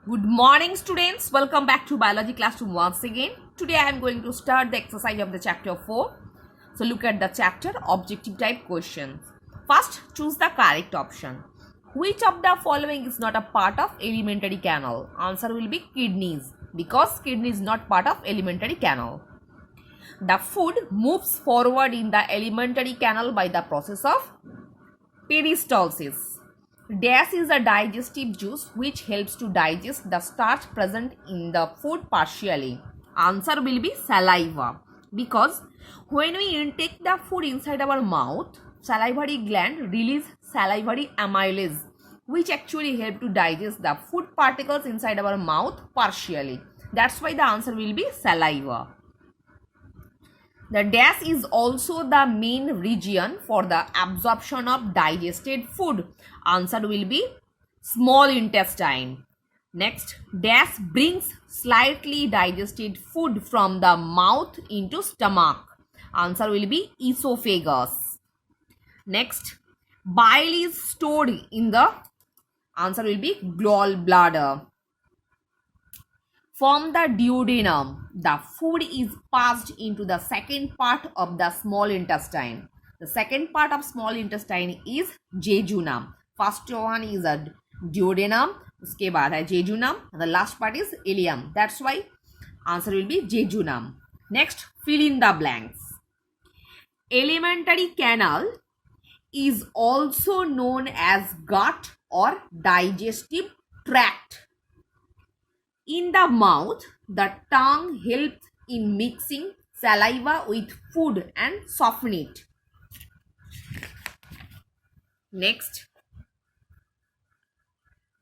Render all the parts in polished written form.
Good morning, students. Welcome back to biology classroom once again. Today I am going to start the exercise of the chapter 4. So look at the chapter objective type questions. First, choose the correct option. Which of the following is not a part of alimentary canal? Answer will be kidneys, because kidney is not part of alimentary canal. The food moves forward in the alimentary canal by the process of peristalsis. Dash is a digestive juice which helps to digest the starch present in the food partially. Answer will be saliva, because when we intake the food inside our mouth, salivary gland release salivary amylase, which actually help to digest the food particles inside our mouth partially. That's why the answer will be saliva. The dash is also the main region for the absorption of digested food. Answer will be small intestine. Next, dash brings slightly digested food from the mouth into stomach. Answer will be esophagus. Next, bile is stored in the answer will be gallbladder. From the duodenum, the food is passed into the second part of the small intestine. The second part of small intestine is jejunum. First one is a duodenum, उसके बाद है jejunum, and the last part is ileum. That's why answer will be jejunum. Next, fill in the blanks. Alimentary canal is also known as gut or digestive tract. In the mouth, the tongue helps in mixing saliva with food and soften it. Next,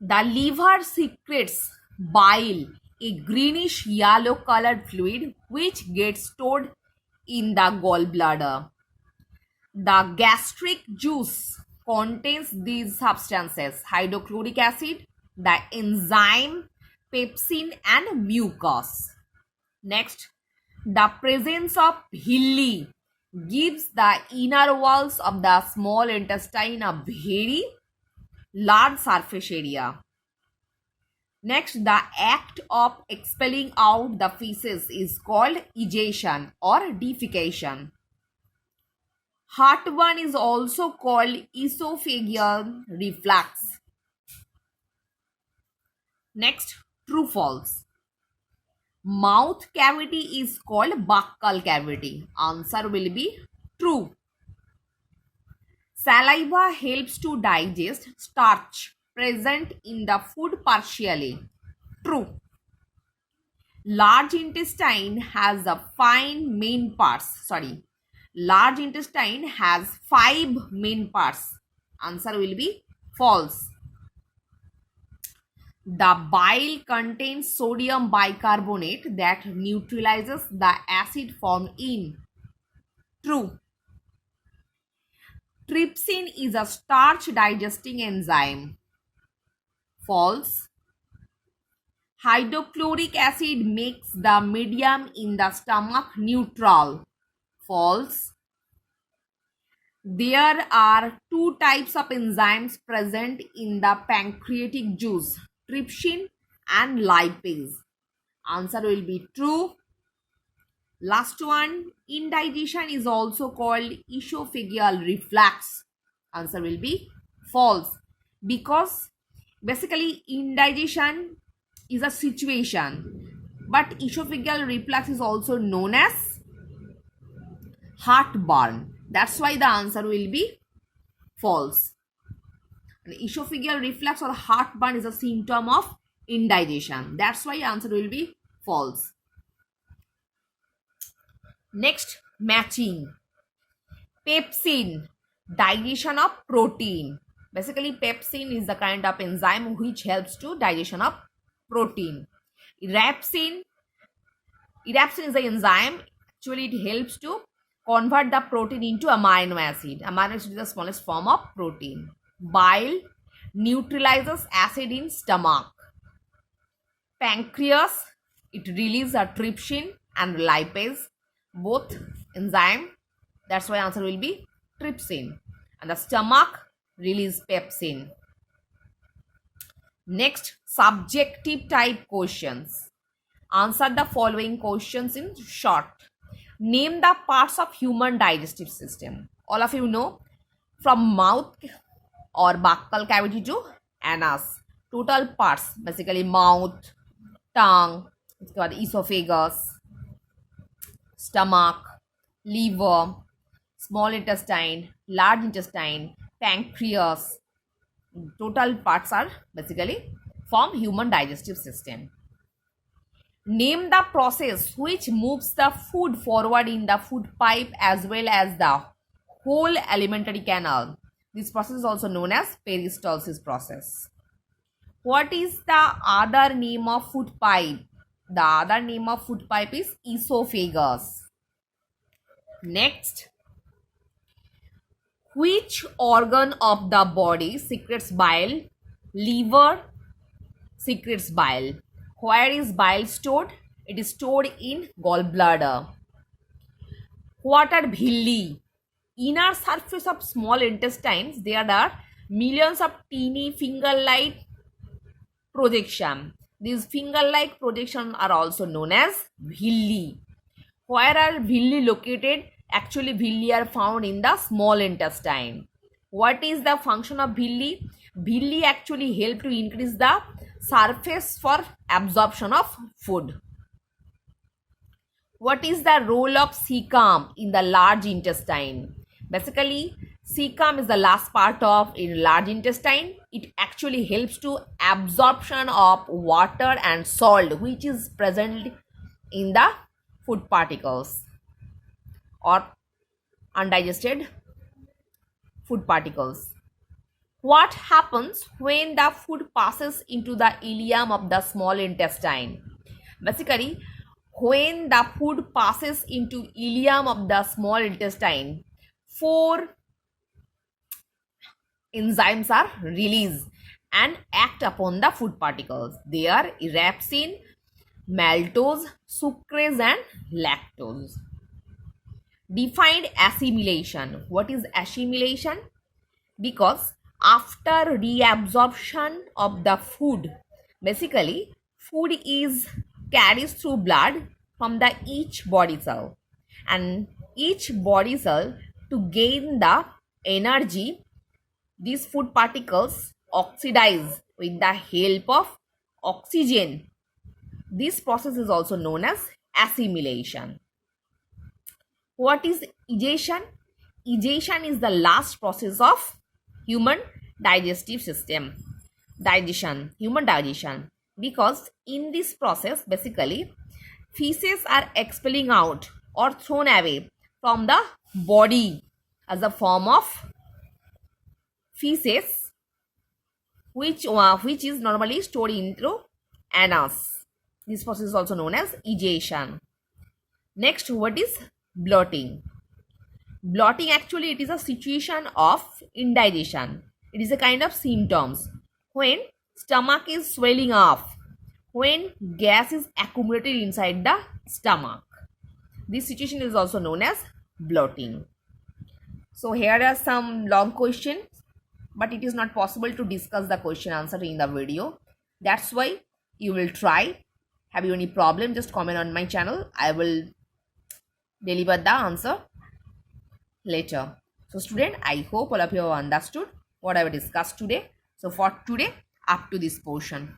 the liver secretes bile, a greenish yellow colored fluid which gets stored in the gallbladder. The gastric juice contains these substances: hydrochloric acid, the enzyme pepsin, and mucus. Next, the presence of villi gives the inner walls of the small intestine a very large surface area. Next, the act of expelling out the feces is called egestion or defecation. Heartburn is also called esophageal reflux. Next, true false. Mouth cavity is called buccal cavity. Answer will be true. Saliva helps to digest starch present in the food partially. True. Large intestine has a fine main parts. Large intestine has 5 main parts. Answer will be false. The bile contains sodium bicarbonate that neutralizes the acid formed in. True. Trypsin is a starch digesting enzyme. False. Hydrochloric acid makes the medium in the stomach neutral. False. There are 2 types of enzymes present in the pancreatic juice: trypsin and lipase. Answer will be true. Last one, indigestion is also called esophageal reflux. Answer will be false, because basically indigestion is a situation, but esophageal reflux is also known as heartburn. That's why the answer will be false. And esophageal reflux or heartburn is a symptom of indigestion. That's why answer will be false. Next, matching. Pepsin, digestion of protein. Basically, pepsin is the kind of enzyme which helps to digestion of protein. Rhabsin is the enzyme. Actually, it helps to convert the protein into amino acid. Amino acid is the smallest form of protein. Bile neutralizes acid in stomach. Pancreas, it releases a trypsin and lipase, both enzyme. That's why answer will be trypsin. And the stomach release pepsin. Next, subjective type questions. Answer the following questions in short. Name the parts of human digestive system. All of you know, from mouth or buccal cavity to anus. Total parts, basically mouth, tongue, it's got esophagus, stomach, liver, small intestine, large intestine, pancreas. Total parts are basically from human digestive system. Name the process which moves the food forward in the food pipe as well as the whole alimentary canal. This process is also known as peristalsis process. What is the other name of food pipe? The other name of food pipe is esophagus. Next, which organ of the body secretes bile? Liver secretes bile. Where is bile stored? It is stored in gallbladder. What are villi? Inner surface of small intestines, there are millions of teeny finger-like projection. These finger-like projections are also known as villi. Where are villi located? Actually, villi are found in the small intestine. What is the function of villi? Villi actually help to increase the surface for absorption of food. What is the role of cecum in the large intestine? Basically, cecum is the last part of in large intestine. It actually helps to absorption of water and salt which is present in the food particles or undigested food particles. What happens when the food passes into the ileum of the small intestine? Basically, when the food passes into ileum of the small intestine, 4 enzymes are released and act upon the food particles. They are rhabdin, maltose, sucrase and lactose. Define assimilation. What is assimilation? Because after reabsorption of the food, basically food is carries through blood from the each body cell, and each body cell to gain the energy, these food particles oxidize with the help of oxygen. This process is also known as assimilation. What is egestion? Egestion is the last process of human digestive system. Human digestion. Because in this process, basically, feces are expelling out or thrown away from the body as a form of feces, which is normally stored into anus. This process is also known as egestion. Next, what is bloating? Bloating actually it is a situation of indigestion. It is a kind of symptoms when stomach is swelling off, when gas is accumulated inside the stomach. This situation is also known as bloating. So here are some long questions, but it is not possible to discuss the question answer in the video. That's why you will try. Have you any problem? Just comment on my channel. I will deliver the answer later. So student, I hope all of you have understood what I have discussed today. So for today, up to this portion.